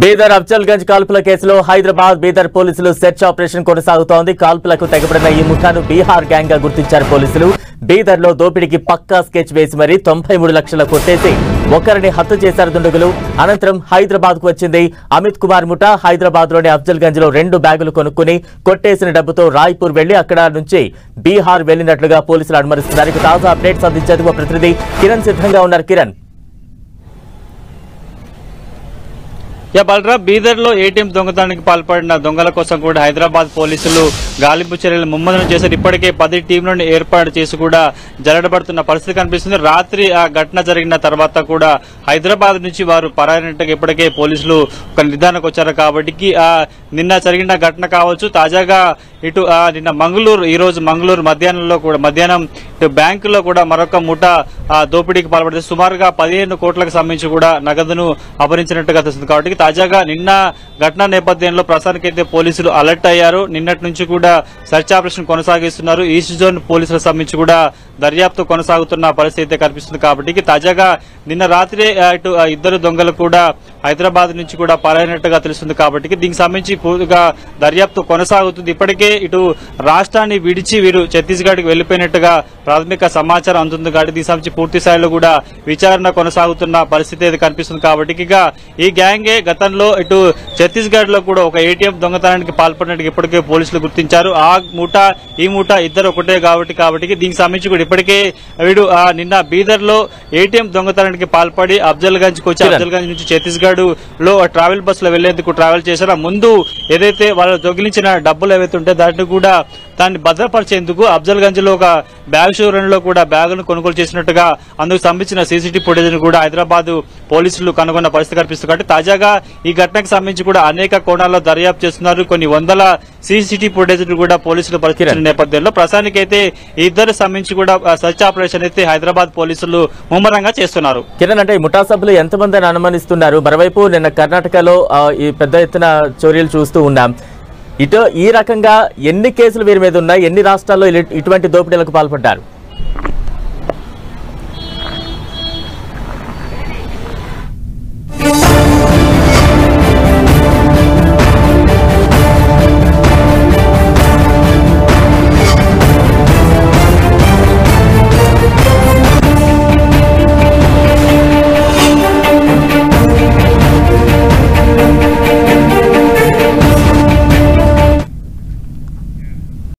బీదర్ అఫ్జల్గంజ్ కాల్పుల కేసులో హైదరాబాద్ బీదర్ పోలీసులు సెర్చ్ ఆపరేషన్ కొనసాగుతోంది. కాల్పులకు తెగబడిన ఈ ముఠాను బీహార్ గ్యాంగ్ గా గుర్తించారు పోలీసులు. బీదర్ లో దోపిడీకి పక్కా స్కెచ్ వేసి మరీ 93 లక్షల కొట్టేసి ఒకరిని హత్య చేశారు దుండగులు. అనంతరం హైదరాబాద్ కు వచ్చింది అమిత్ కుమార్ ముఠా. హైదరాబాద్ లోని అఫ్జల్గంజ్ లో 2 బ్యాగులు కొనుక్కుని కొట్టేసిన డబ్బుతో రాయ్పూర్ వెళ్లి అక్కడ నుంచి బీహార్ వెళ్లినట్లుగా పోలీసులు అనుమానిస్తున్నారు. తాజా అప్డేట్స్ అందించేందుకు ప్రతినిధి కిరణ్ సిద్ధంగా ఉన్నారు. కిరణ్, బలరా బీదర్ లో ఏటీఎం దొంగతనానికి పాల్పడిన దొంగల కోసం కూడా హైదరాబాద్ పోలీసులు గాలింపు చర్యలు ముమ్మరం చేశారు. ఇప్పటికే 10 టీంలను ఏర్పాటు చేసి కూడా జరగబడుతున్న పరిస్థితి కనిపిస్తుంది. రాత్రి ఆ ఘటన జరిగిన తర్వాత కూడా హైదరాబాద్ నుంచి వారు పరాయినట్టుగా ఇప్పటికే పోలీసులు ఒక నిర్ధారణకు వచ్చారు. కాబట్టి నిన్న జరిగిన ఘటన కావచ్చు, తాజాగా ఇటు నిన్న మంగళూరు, ఈ రోజు మంగళూరు మధ్యాహ్నం ఇటు బ్యాంకులో కూడా మరొక ముఠా దోపిడీకి పాల్పడితే సుమారుగా 15 కోట్లకు సంబంధించి కూడా నగదును అపహరించినట్టుగా తెలుస్తుంది. కాబట్టి తాజాగా నిన్న ఘటన నేపథ్యంలో ప్రస్తుతానికైతే పోలీసులు అలర్ట్ అయ్యారు. నిన్నటి నుంచి కూడా సెర్చ్ ఆపరేషన్ కొనసాగిస్తున్నారు. ఈస్ట్ జోన్ పోలీసులకు సంబంధించి కూడా దర్యాప్తు కొనసాగుతున్న పరిస్థితి అయితే కనిపిస్తుంది. కాబట్టి తాజాగా నిన్న రాత్రి ఇటు 2 దొంగలు కూడా హైదరాబాద్ నుంచి కూడా పారైనట్టుగా తెలుస్తుంది. కాబట్టి దీనికి సంబంధించి పూర్తిగా దర్యాప్తు కొనసాగుతుంది. ఇప్పటికే ఇటు రాష్ట్రాన్ని విడిచి వీరు ఛత్తీస్గఢ్ కి వెళ్లిపోయినట్టుగా ప్రాథమిక సమాచారం అందుతుంది. కాబట్టి దీనికి సంబంధించి పూర్తి స్థాయిలో కూడా విచారణ కొనసాగుతున్న పరిస్థితి అయితే కనిపిస్తుంది. కాబట్టి ఈ గ్యాంగే గతంలో ఇటు ఛత్తీస్గఢ్ లో కూడా ఒక ఏటీఎం దొంగతనానికి పాల్పడినట్టు ఇప్పటికే పోలీసులు గుర్తించారు. ఆ ముఠా ఈ ముఠా ఇద్దరు ఒకటే కాబట్టి దీనికి సంబంధించి కూడా ఇప్పటికే వీడు నిన్న బీదర్ లో ఏటీఎం దొంగతనానికి పాల్పడి అఫ్జల్గంజ్ కు వచ్చి అఫ్జల్గంజ్ నుంచి ఛత్తీస్గఢ్ లో ట్రావెల్ బస్ లో వెళ్లేందుకు ట్రావెల్ చేశారు. ముందు ఏదైతే వాళ్ళు దొంగిలించిన డబ్బులు ఏవైతే ఉంటే దాన్ని భద్రపరిచేందుకు అఫ్జల్గంజ్ లో ఒక బ్యాగ్ షోరూమ్ లో కూడా బ్యాగును కొనుగోలు చేసినట్టుగా అందుకు సంబంధించిన సీసీటీవీ ఫుటేజ్ ను కూడా హైదరాబాద్ పోలీసులు కనుగొన్న పరిస్థితి కనిపిస్తుంది. కాబట్టి తాజాగా ఈ ఘటనకు సంబంధించి కూడా అనేక కోణాల్లో దర్యాప్తు చేస్తున్నారు. కొన్ని వందల సీసీటీవీ ఫుటేజ్ ను కూడా పోలీసులు పరిశీలించిన నేపథ్యంలో ప్రస్తుతానికైతే ఈ ఇద్దరు సంబంధించి కూడా సర్చ్ ఆపరేషన్ అయితే హైదరాబాద్ పోలీసులు ముమ్మరంగా చేస్తున్నారు. కిరణ్, అంటే ఈ ముఠా సభ్యులు ఎంతమంది అనుమానిస్తున్నారు? మరోవైపు నిన్న కర్ణాటకలో ఈ పెద్ద ఎత్తున చోరీలు చూస్తూ ఉన్నాం. ఈ రకంగా ఎన్ని కేసులు వీరి మీద ఉన్నాయి? ఎన్ని రాష్ట్రాల్లో ఇటువంటి దోపిడీలకు పాల్పడ్డారు?